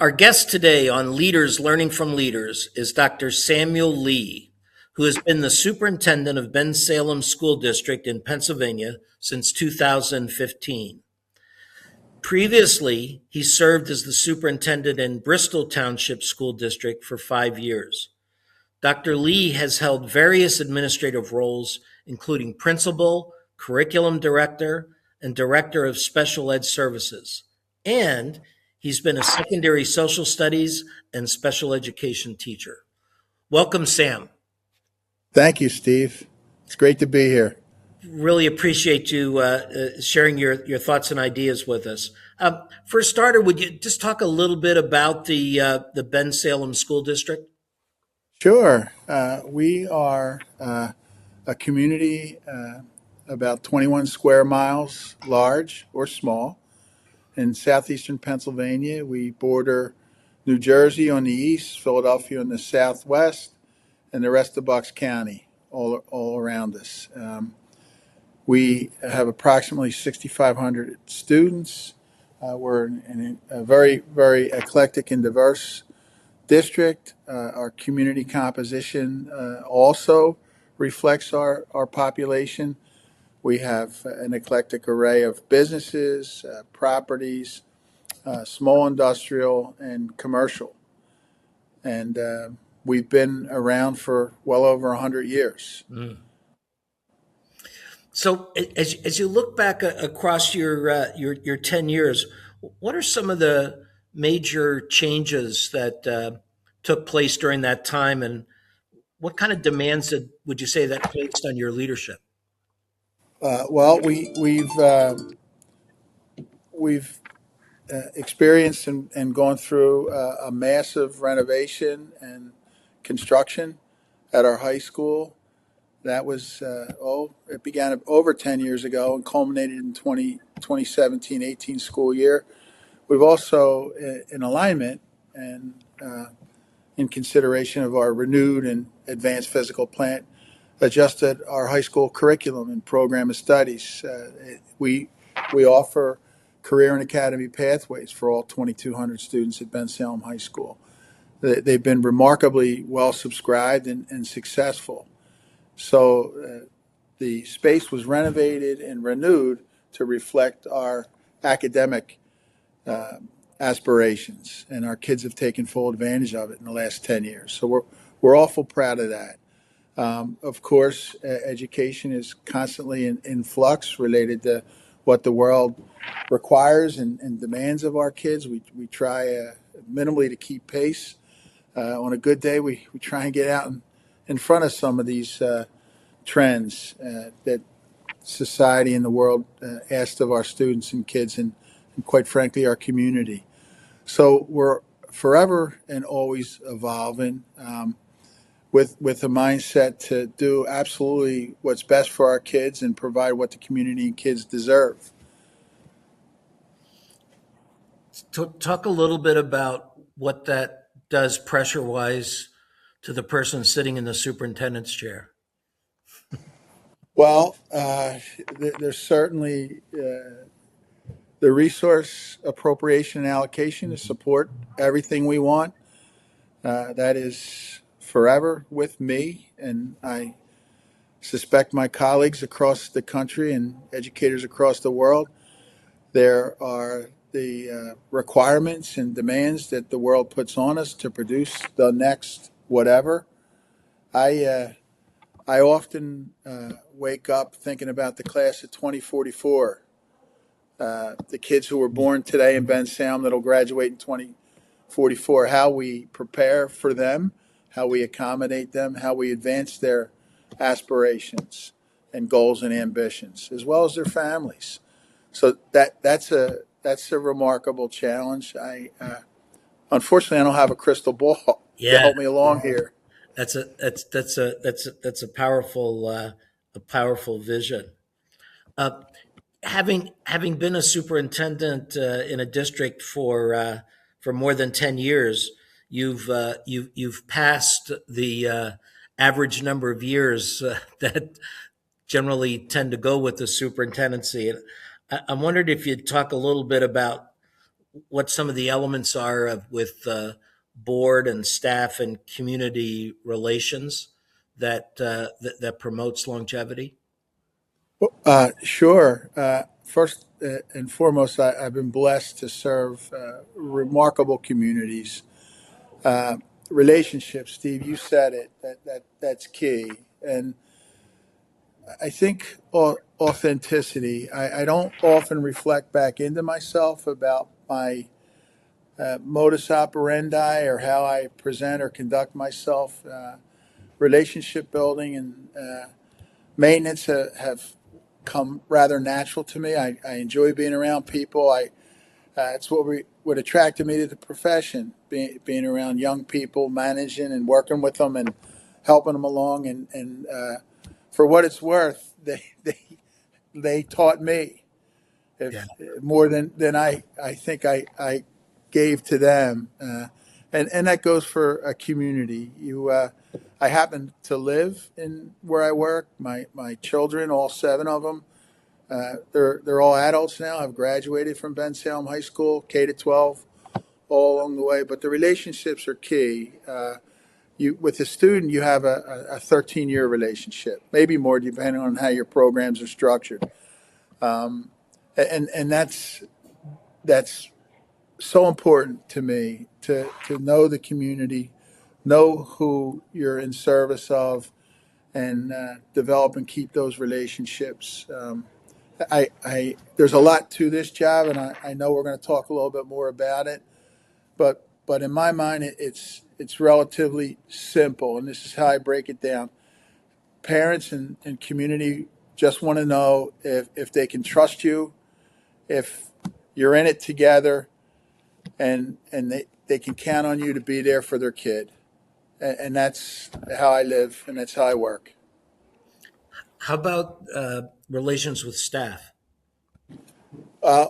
Our guest today on Leaders Learning from Leaders is Dr. Samuel Lee, who has been the superintendent of Bensalem School District in Pennsylvania since 2015. Previously, he served as the superintendent in Bristol Township School District for 5 years. Dr. Lee has held various administrative roles, including principal, curriculum director, and director of special ed services. And he's been a secondary social studies and special education teacher. Welcome, Sam. Thank you, Steve. It's great to be here. Really appreciate you sharing your thoughts and ideas with us. For a starter, would you just talk a little bit about the Bensalem School District? Sure. We are a community about 21 square miles large or small in southeastern Pennsylvania. We border New Jersey on the east, Philadelphia on the southwest, and the rest of Bucks County all around us. We have approximately 6,500 students. We're in a very, very eclectic and diverse district. Our community composition also reflects our population. We have an eclectic array of businesses, properties, small industrial, and commercial. And we've been around for well over 100 years. Mm. So, as you look back across your 10 years, what are some of the major changes that took place during that time, and what kind of demands would you say that placed on your leadership? Well, we've experienced and gone through a massive renovation and construction at our high school. That was, it began over 10 years ago and culminated in 2017-18 school year. We've also, in alignment and in consideration of our renewed and advanced physical plant, adjusted our high school curriculum and program of studies. We offer career and academy pathways for all 2,200 students at Bensalem High School. They've been remarkably well subscribed and successful. So the space was renovated and renewed to reflect our academic aspirations, and our kids have taken full advantage of it in the last 10 years. So we're awful proud of that. Of course, education is constantly in flux related to what the world requires and demands of our kids. We try minimally to keep pace. On a good day, we try and get out in front of some of these trends that society and the world asks of our students and kids and quite frankly, our community. So we're forever and always evolving. With a mindset to do absolutely what's best for our kids and provide what the community and kids deserve. Talk a little bit about what that does pressure-wise to the person sitting in the superintendent's chair. Well, there's certainly the resource appropriation and allocation to support everything we want. That is forever with me, and I suspect my colleagues across the country and educators across the world. There are the requirements and demands that the world puts on us to produce the next whatever. I often wake up thinking about the class of 2044, the kids who were born today in Bensalem that'll graduate in 2044, how we prepare for them, how we accommodate them, how we advance their aspirations and goals and ambitions, as well as their families. So that's a remarkable challenge. Unfortunately, I don't have a crystal ball to help me along here. That's a powerful vision. Having been a superintendent in a district for more than 10 years, you've passed the average number of years that generally tend to go with the superintendency. And I'm wondering if you'd talk a little bit about what some of the elements are of with board and staff and community relations that promotes longevity? Sure. First and foremost, I've been blessed to serve remarkable communities. Uh, Relationships, Steve, you said it. That's key. And I think authenticity. I don't often reflect back into myself about my modus operandi or how I present or conduct myself. Relationship building and maintenance have come rather natural to me. I enjoy being around people. It's what attracted me to the profession, being around young people, managing and working with them and helping them along. And for what it's worth, they taught me Yeah. if more than I think I gave to them. And that goes for a community. I happen to live in where I work. My children, all seven of them, they're all adults now. Have graduated from Bensalem High School, K to 12, all along the way. But the relationships are key. You with a student, you have a 13-year relationship, maybe more, depending on how your programs are structured. Um, and that's so important to me to know the community, know who you're in service of, and develop and keep those relationships. There's a lot to this job, and I know we're going to talk a little bit more about it. But in my mind, it's relatively simple, and this is how I break it down. Parents and community just want to know if they can trust you, if you're in it together, and they can count on you to be there for their kid. And that's how I live, and that's how I work. How about relations with staff? Uh,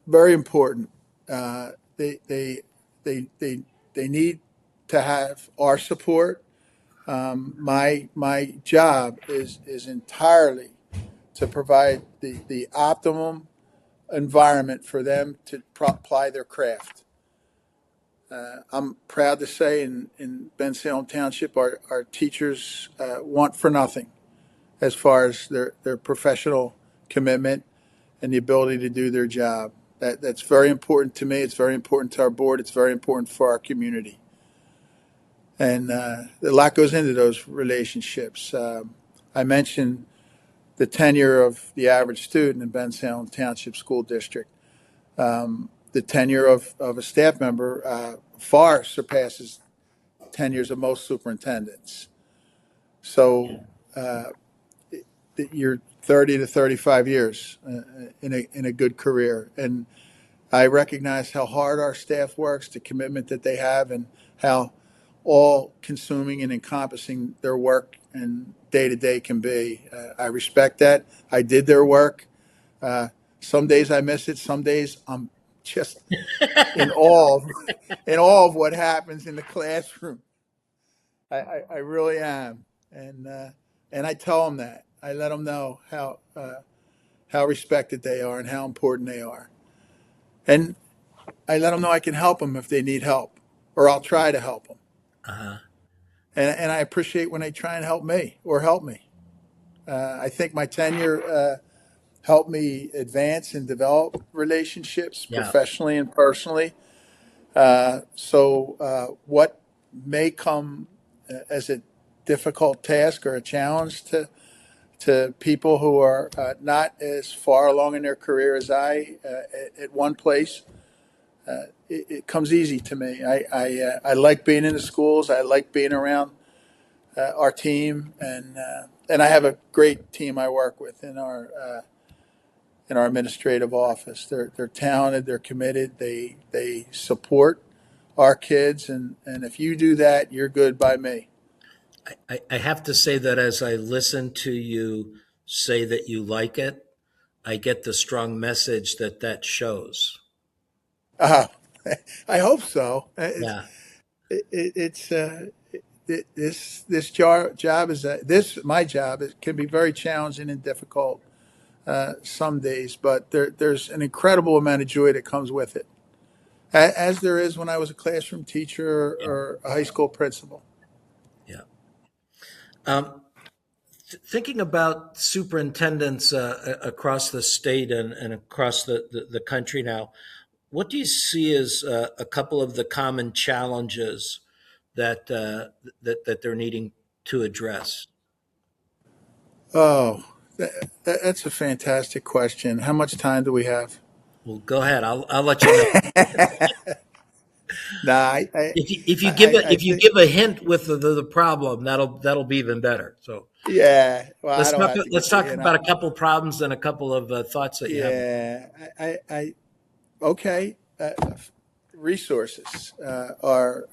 Very important. Uh, they, they, they need to have our support. My job is entirely to provide the optimum environment for them to apply their craft. I'm proud to say in Bensalem Township, our teachers want for nothing as far as their professional commitment and the ability to do their job. That's very important to me. It's very important to our board. It's very important for our community. And a lot goes into those relationships. I mentioned the tenure of the average student in Bensalem Township School District. The tenure of a staff member far surpasses tenures of most superintendents. So you're 30 to 35 years in a good career. And I recognize how hard our staff works, the commitment that they have, and how all consuming and encompassing their work and day to day can be. I respect that. I did their work. Uh, some days I miss it. Some days I'm just in awe, in awe of what happens in the classroom. I really am, and I tell them that. I let them know how respected they are and how important they are, and I let them know I can help them if they need help, or I'll try to help them. Uh, And I appreciate when they try and help me or help me. I think my tenure helped me advance and develop relationships yeah. professionally and personally. So what may come as a difficult task or a challenge to people who are not as far along in their career as I at one place, it comes easy to me. I like being in the schools. I like being around our team, and I have a great team I work with in our administrative office. They're talented. They're committed. They support our kids, and if you do that, you're good by me. I have to say that as I listen to you say that you like it, I get the strong message that that shows. Uh, I hope so. Yeah. It's job is this my job. It can be very challenging and difficult some days, but there's an incredible amount of joy that comes with it. as there is when I was a classroom teacher Yeah. or a high school principal. Yeah. Um, Thinking about superintendents across the state and across the country now, what do you see as a couple of the common challenges that they're needing to address? Oh, that's a fantastic question. How much time do we have? Well, go ahead. I'll let you know. Nah, I If you think, give a hint with the problem, that'll be even better. So yeah. Well, I don't have to let's give talk the about a couple problems and a couple of thoughts that you have. yeah. Okay. Resources are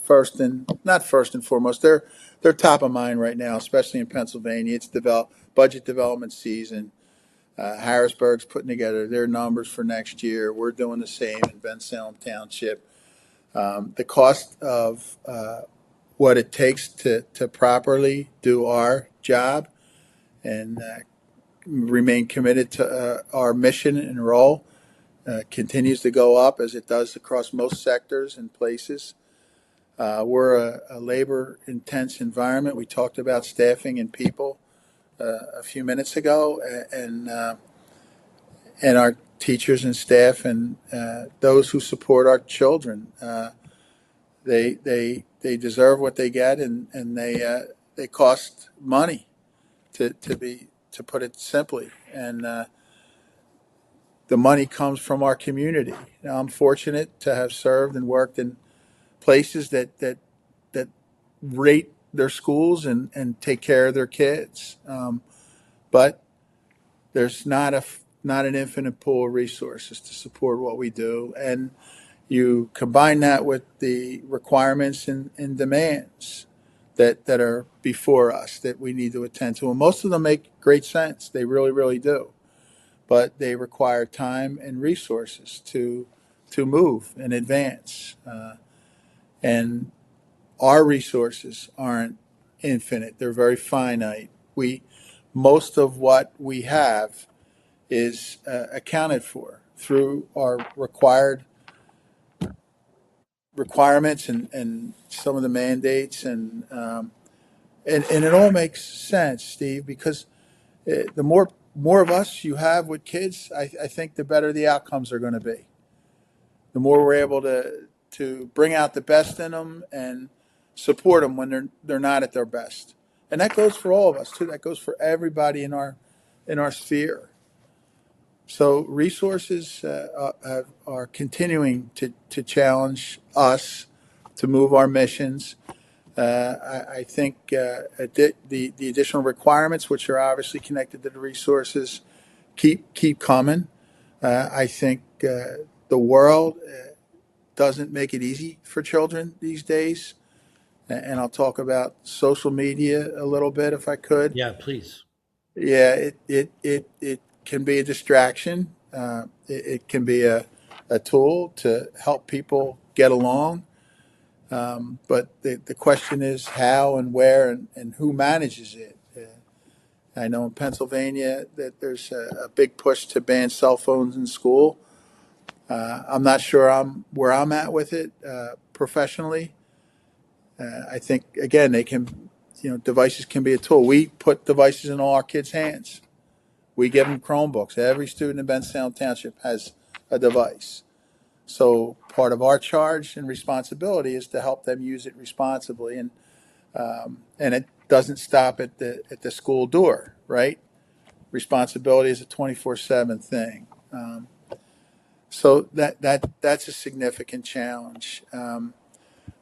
first and not first and foremost. They're top of mind right now, especially in Pennsylvania. It's budget development season. Harrisburg's putting together their numbers for next year. We're doing the same in Bensalem Township. The cost of what it takes to properly do our job and remain committed to our mission and role continues to go up as it does across most sectors and places. We're a labor intense environment. We talked about staffing and people a few minutes ago, and our teachers and staff and those who support our children. They deserve what they get, and they cost money to put it simply. And the money comes from our community. Now, I'm fortunate to have served and worked in places that rate their schools and take care of their kids. But there's not an infinite pool of resources to support what we do, and you combine that with the requirements and demands that are before us that we need to attend to. And most of them make great sense. They really, really do. But they require time and resources to move and advance. And our resources aren't infinite. They're very finite. Most of what we have is accounted for through our requirements and some of the mandates and it all makes sense, Steve, because the more of us you have with kids, I think the better the outcomes are going to be. The more we're able to bring out the best in them and support them when they're not at their best, and that goes for all of us too. That goes for everybody in our sphere. So resources are continuing to challenge us to move our missions. I think the additional requirements, which are obviously connected to the resources, keep coming. I think the world doesn't make it easy for children these days, and I'll talk about social media a little bit if I could. Yeah, please. Yeah, it can be a distraction. It can be a tool to help people get along. But the question is how and where and who manages it. I know in Pennsylvania that there's a big push to ban cell phones in school. I'm not sure where I'm at with it professionally. I think again devices can be a tool. We put devices in all our kids' hands. We give them Chromebooks. Every student in Bensalem Township has a device. So part of our charge and responsibility is to help them use it responsibly, and it doesn't stop at the school door, right? Responsibility is a 24/7 thing. So that's a significant challenge.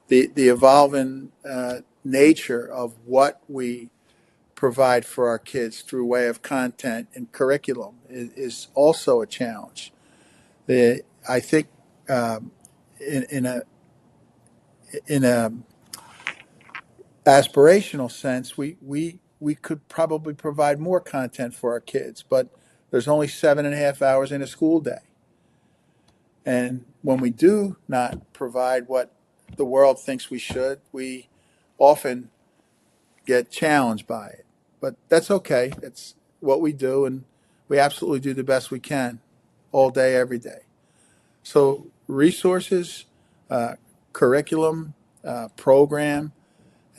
The evolving nature of what we provide for our kids through way of content and curriculum is also a challenge. I think in, in a in a aspirational sense, we could probably provide more content for our kids, but there's only 7.5 hours in a school day. And when we do not provide what the world thinks we should, we often get challenged by it. But that's okay. It's what we do, and we absolutely do the best we can all day, every day. So resources, uh, curriculum, program,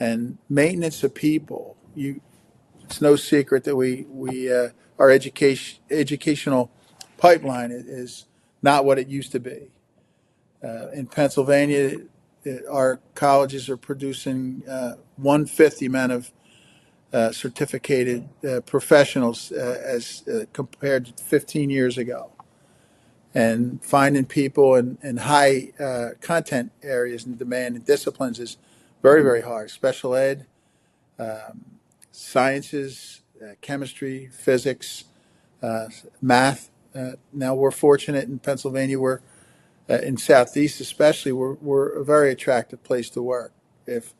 and maintenance of people. It's no secret that our educational pipeline is not what it used to be. In Pennsylvania, our colleges are producing one-fifth the amount of certificated professionals as compared to 15 years ago. And finding people in high content areas and demand and disciplines is very, very hard. Special ed, um, sciences, chemistry, physics, math. Now we're fortunate in Pennsylvania. In Southeast, especially, we're a very attractive place to work if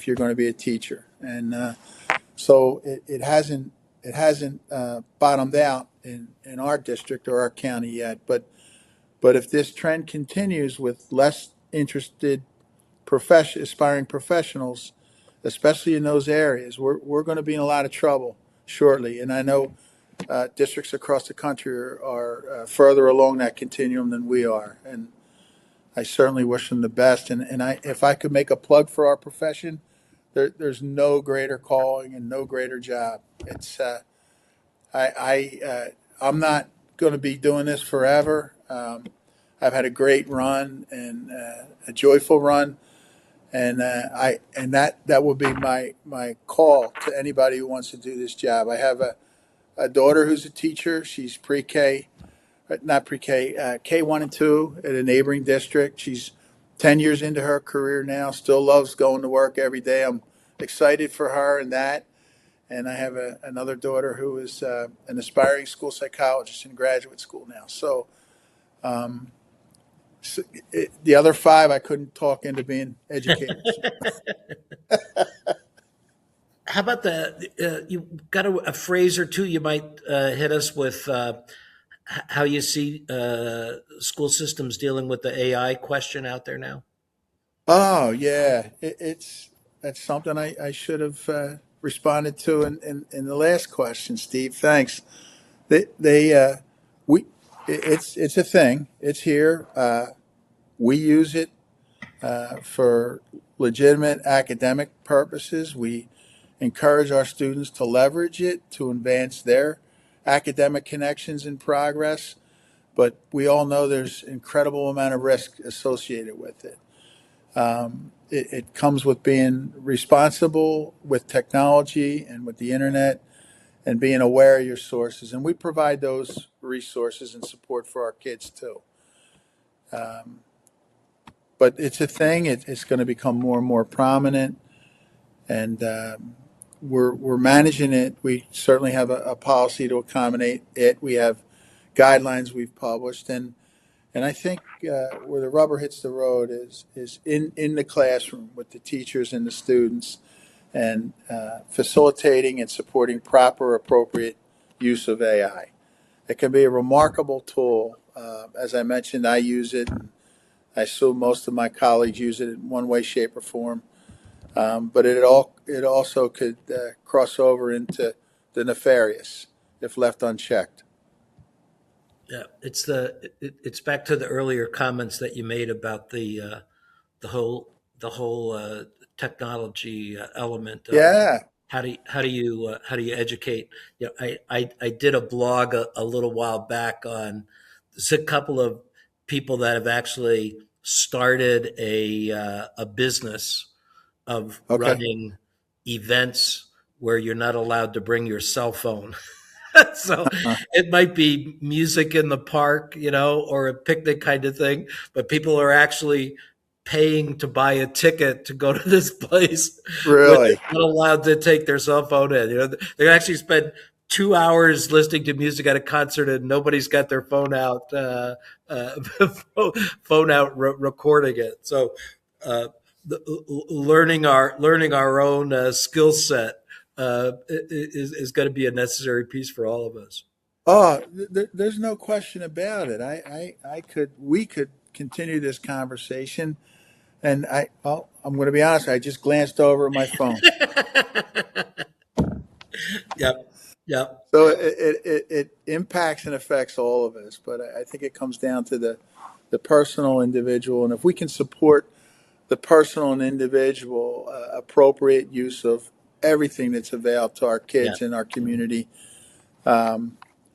you're going to be a teacher. And so it hasn't bottomed out in our district or our county yet. But if this trend continues with less interested aspiring professionals, especially in those areas, we're going to be in a lot of trouble shortly. And I know districts across the country are further along that continuum than we are. And I certainly wish them the best. If I could make a plug for our profession, there's no greater calling and no greater job. It's I'm not going to be doing this forever. I've had a great run and a joyful run, and that would be my call to anybody who wants to do this job. I have a daughter who's a teacher. She's pre-K, not pre-K, K1 and 2 at a neighboring district. She's 10 years into her career now, still loves going to work every day. I'm excited for her and that. And I have another daughter who is an aspiring school psychologist in graduate school now. Um, the other five, I couldn't talk into being educators. How about you got a phrase or two you might hit us with how you see school systems dealing with the AI question out there now? Oh yeah, that's something I should have responded to in the last question, Steve. Thanks. They we it's a thing. It's here. We use it for legitimate academic purposes. We encourage our students to leverage it to advance their academic connections and progress. But we all know there's incredible amount of risk associated with it. It comes with being responsible with technology and with the internet and being aware of your sources. And we provide those resources and support for our kids too. Um, but it's a thing. It's going to become more and more prominent, and we're managing it. We certainly have a policy to accommodate it. We have guidelines we've published, and I think where the rubber hits the road is in the classroom with the teachers and the students, and facilitating and supporting proper, appropriate use of AI. It can be a remarkable tool. As I mentioned, I use it. And I assume most of my colleagues use it in one way, shape, or form. But it also could cross over into the nefarious if left unchecked. Yeah, it's back to the earlier comments that you made about the whole technology element of Yeah. how do you educate? You know, I did a blog a little while back on there's a couple of people that have actually started a business of Okay. running events where you're not allowed to bring your cell phone. So Uh, it might be music in the park, or a picnic kind of thing, but people are actually paying to buy a ticket to go to this place where they're really. not allowed to take their cell phone in. They actually spend 2 hours listening to music at a concert and nobody's got their phone out, uh, phone out recording it. So, uh, learning our own skill set is going to be a necessary piece for all of us. Oh, there's no question about it. We could continue this conversation, and I'm going to be honest. I just glanced over at my phone. Yep. Yeah. So it impacts and affects all of us, but I think it comes down to the personal individual, and if we can support the personal and individual appropriate use of everything that's available to our Yeah. kids in our community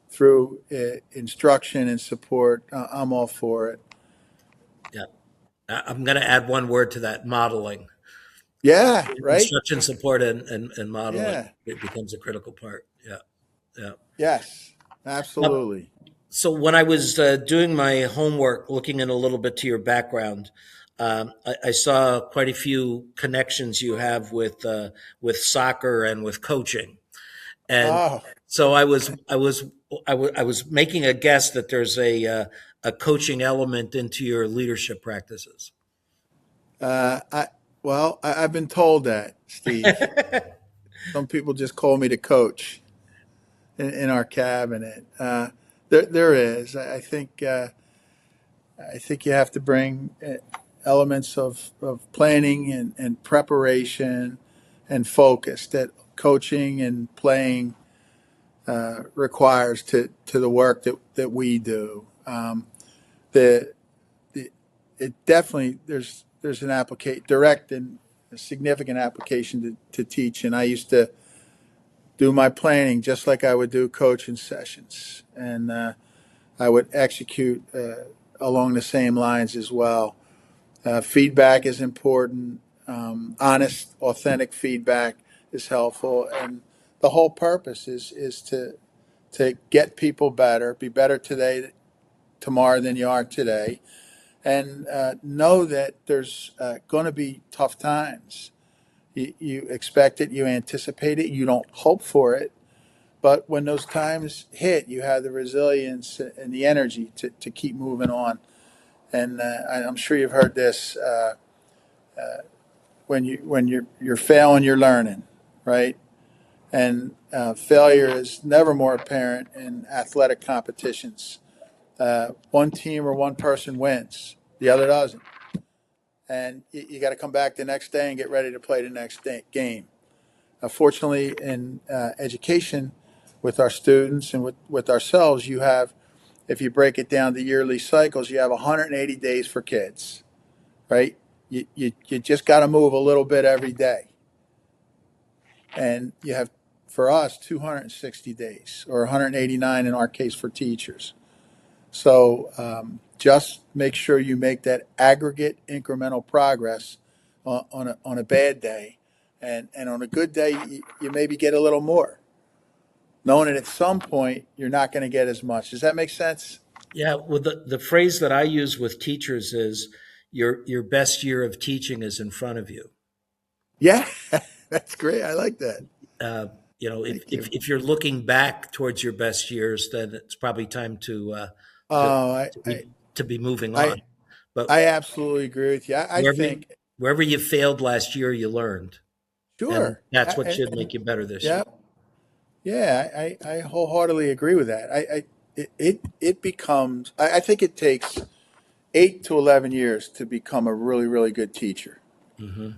through instruction and support, I'm all for it. Yeah. I'm going to add one word to that: modeling. Yeah, right. Instruction support and modeling, Yeah. it becomes a critical part. Yeah. Yeah. Yes. Now, Absolutely. so when I was doing my homework, looking in a little bit to your background, I saw quite a few connections you have with soccer and with coaching, and Oh, so I was making a guess that there's a coaching element into your leadership practices. I well, I've been told that, Steve. Some people just call me the coach in our cabinet. There is. I think you have to bring elements of planning and preparation and focus that coaching and playing requires to the work that we do. The, the it definitely there's an direct and a significant application to teach, and I used to do my planning just like I would do coaching sessions, and I would execute along the same lines as well. Feedback is important. Honest, authentic feedback is helpful, and the whole purpose is to get people better, be better today, tomorrow than you are today, and know that there's going to be tough times. You expect it, you anticipate it, you don't hope for it, but when those times hit, you have the resilience and the energy to keep moving on. And I'm sure you've heard this: when you're failing, you're learning, right? And failure is never more apparent in athletic competitions. One team or one person wins, the other doesn't, and you got to come back the next day and get ready to play the next game. Fortunately, in education, with our students and with ourselves, you have, if you break it down to yearly cycles, you have 180 days for kids, right? You just got to move a little bit every day. And you have, for us, 260 days, or 189 in our case for teachers. So just make sure you make that aggregate incremental progress on a bad day. And on a good day, you maybe get a little more, knowing that at some point you're not going to get as much. Does that make sense? Yeah, well, the phrase that I use with teachers is your best year of teaching is in front of you. Yeah, that's great. I like that. Uh, Thank you. if you're looking back towards your best years, then it's probably time to Oh, to be moving I, on. But I absolutely agree with you. I wherever think, wherever you failed last year, you learned, and sure. that's what should make you better this year. Yeah, yeah, I wholeheartedly agree with that. It becomes, I think it takes 8 to 11 years to become a really, really good teacher. Hmm.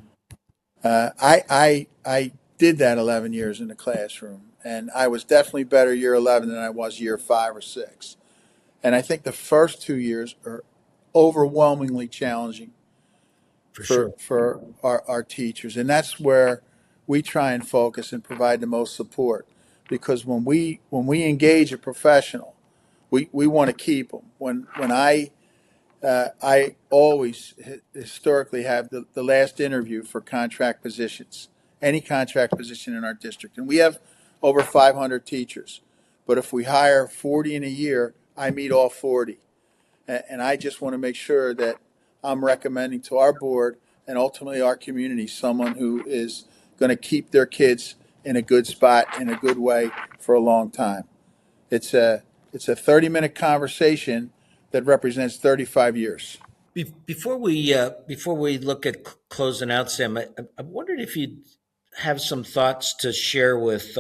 I did that 11 years in the classroom, and I was definitely better year 11 than I was year 5 or 6. And I think the first 2 years are overwhelmingly challenging For sure. for our teachers. And that's where we try and focus and provide the most support. Because when we engage a professional, we want to keep them. I always historically have the last interview for contract positions, any contract position in our district. And we have over 500 teachers. But if we hire 40 in a year, I meet all 40. And I just want to make sure that I'm recommending to our board and ultimately our community someone who is going to keep their kids in a good spot in a good way for a long time. It's a it's a 30-minute conversation that represents 35 years. Before we look at closing out, Sam, I wondered if you'd have some thoughts to share with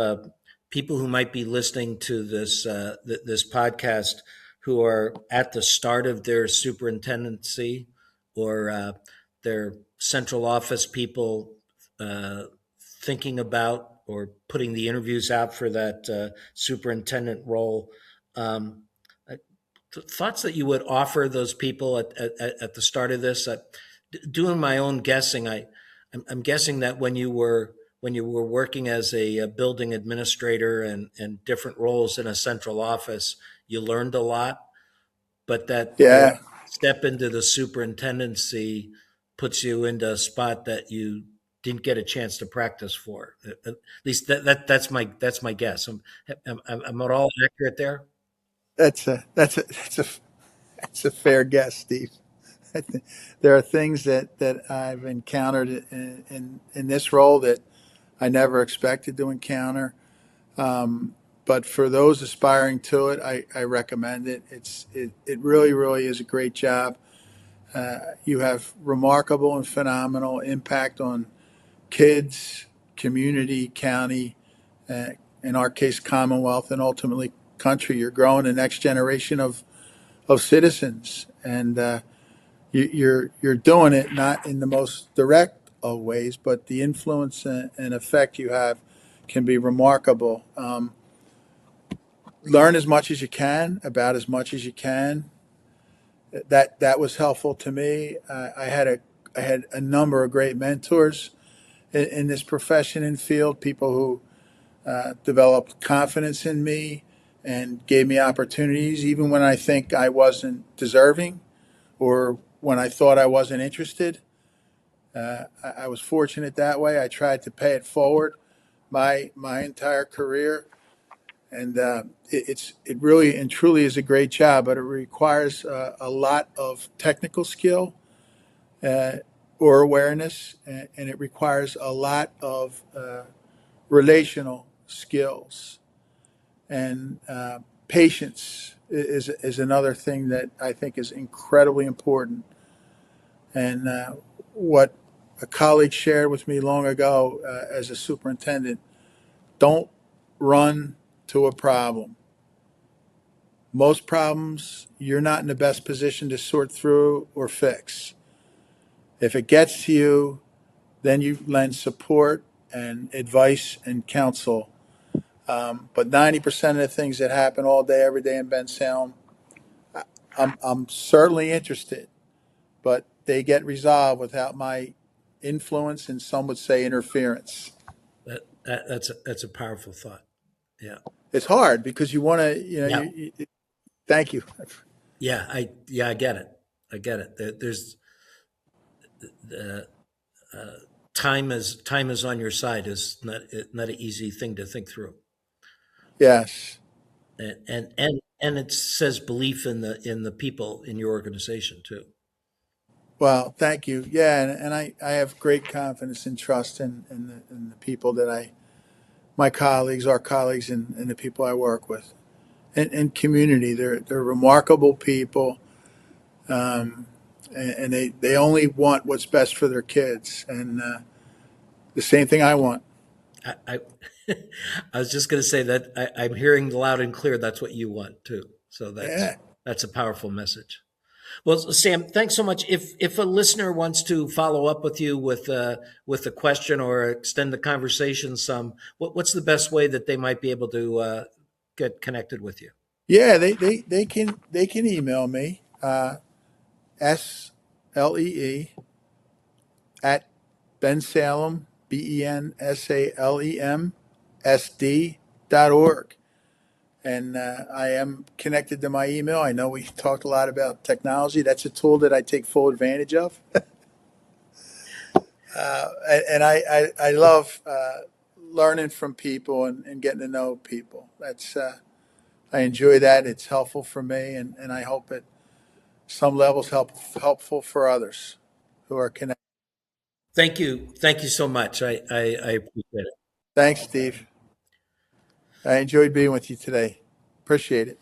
people who might be listening to this podcast, who are at the start of their superintendency, or their central office people, thinking about or putting the interviews out for that superintendent role. Um, Thoughts that you would offer those people at the start of this? Doing my own guessing, I'm guessing that when you were working as a building administrator and different roles in a central office, you learned a lot, but that the Yeah, step into the superintendency puts you into a spot that you didn't get a chance to practice for. At least that's my guess. Am I all accurate there? that's a fair guess, Steve. There are things that I've encountered in this role that I never expected to encounter. But for those aspiring to it, I recommend it. It really, really is a great job. You have remarkable and phenomenal impact on kids, community, county, uh, in our case, Commonwealth, and ultimately country. You're growing the next generation of citizens, and you're doing it not in the most direct of ways, but the influence and effect you have can be remarkable. Learn as much as you can about as much as you can. That was helpful to me. I had a number of great mentors in this profession and field. People who developed confidence in me and gave me opportunities, even when I think I wasn't deserving or when I thought I wasn't interested. I was fortunate that way. I tried to pay it forward my entire career, and it really and truly is a great job, but it requires a lot of technical skill uh, or awareness, and it requires a lot of relational skills and patience is another thing that I think is incredibly important. And what a colleague shared with me long ago as a superintendent: don't run to a problem. Most problems you're not in the best position to sort through or fix. If it gets to you, then you lend support and advice and counsel. But 90% of the things that happen all day, every day in Bensalem, I'm certainly interested, but they get resolved without my influence and some would say interference. That's a powerful thought. Yeah. It's hard because you want to, Yeah. thank you. Yeah, I get it. I get it. There's time is on your side is not an easy thing to think through. Yes. And it says belief in the people in your organization too. Well, thank you. Yeah. And I have great confidence and trust in the people my colleagues, our colleagues, and the people I work with. And community, they're remarkable people. Um, and they only want what's best for their kids. And the same thing I want. I I was just going to say that I'm hearing loud and clear that's what you want too. So Yeah. that's a powerful message. Well, Sam, thanks so much. If a listener wants to follow up with a question or extend the conversation some, what's the best way that they might be able to get connected with you? Yeah, they can email me SLEE at Bensalem BENSALEM SD.org. And I am connected to my email. I know we talked a lot about technology. That's a tool that I take full advantage of. And I love learning from people and getting to know people. I enjoy that. It's helpful for me, and I hope at some levels helpful for others who are connected. Thank you so much. I appreciate it. Thanks, Steve. I enjoyed being with you today. Appreciate it.